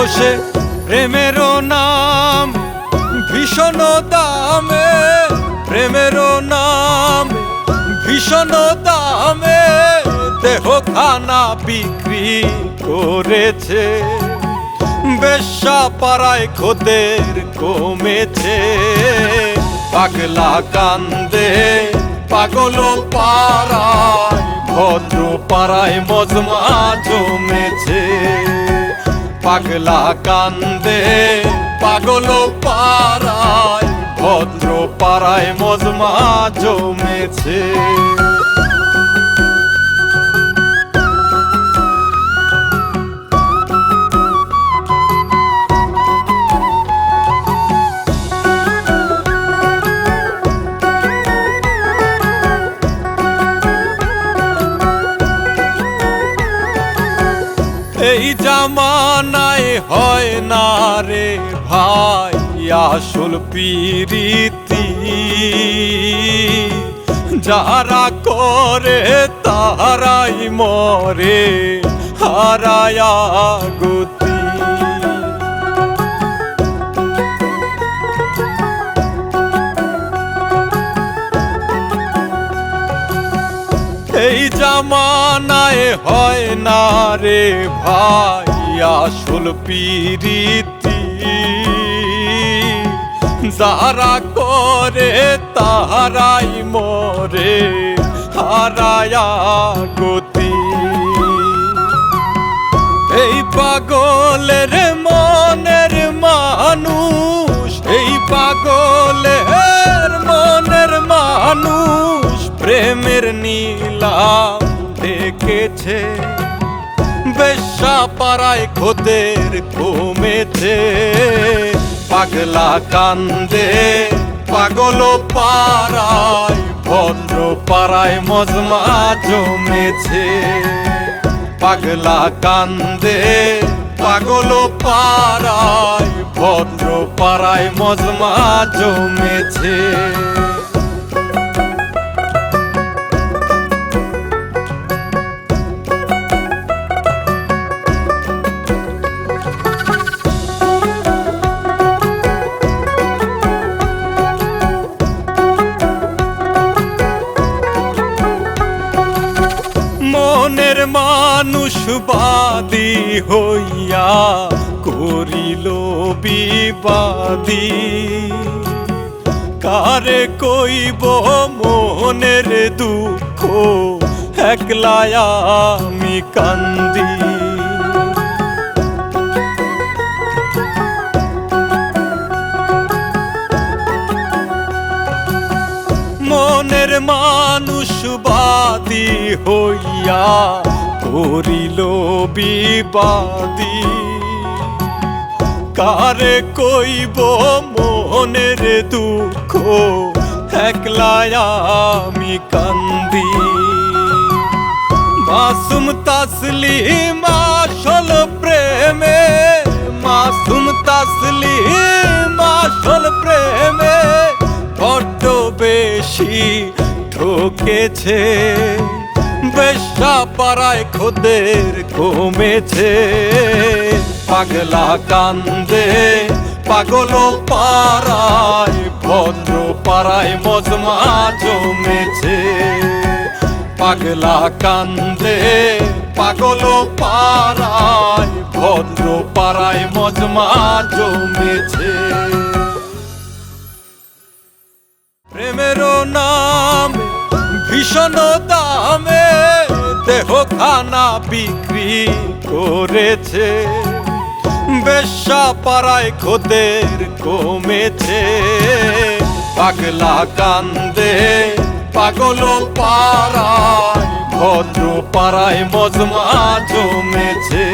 বসে প্রেমেরও নাম ভীষণ দামে, প্রেমেরও নাম ভীষণ দামে দেহ খানা বিক্রি করেছে। বেশ্যা পাড়ায় খোদের কমেছে, পাগলা কান্দে পাগল পাড়ায়, ভদ্র পাড়ায় মজমা জমেছে। পাগলা কান্দে পাগল পাড়ায়, ভদ্র পাড়ায় মজমা জমেছে। এই জামানায় হয় না রে ভাই আসল প্রীতি, যারা করে তারাই মরে হারায়া গতি। এই জামানায় হয় না রে ভাই আসল প্রীতি, যারা করে তাহারাই মরে হারায়া গতি। এই পাগলের মনের মানুষ, এই পাগলের মনের মানুষ প্রেমের নীলাম দেখেছে। বেশ্যা পাড়ায় খোদের কমেছে, পাগলা কান্দে পাগল পাড়ায়, ভদ্র পাড়ায় মজমা জমেছে। পাগলা কান্দে পাগল পাড়ায়, ভদ্র পাড়ায় মজমা জমেছে। মনের মানুষ বাদী হইয়া করিল বিবাদী, কারে কইব মনের দুঃখ একলাই আমি কান্দি। মনের মানুষ বাদী হইয়া করিল বিবাদী, কারে কইব মনের দুঃখ একলাই আমি কান্দি। মাসুম তাসলিম আসল প্রেমে, মাসুম তাসলিম আসল প্রেমে বড্ড বেশি ঠকেছে। বেশ্যা পাড়ায় খোদের কমেছে, পাগলা কান্দে পাগল পাড়ায়, ভদ্র পাড়ায় মজমা জমেছে। পাগলা কান্দে পাগল পাড়ায়, ভদ্র পাড়ায় মজমা জমেছে। প্রেমেরও নাম ভীষণ দামে দেহ খানা বিক্রি করেছে। বেশ্যা পাড়ায় খোদের কমেছে, পাগলা কান্দে পাগল পাড়ায়, ভদ্র পাড়ায় মজমা জমেছে।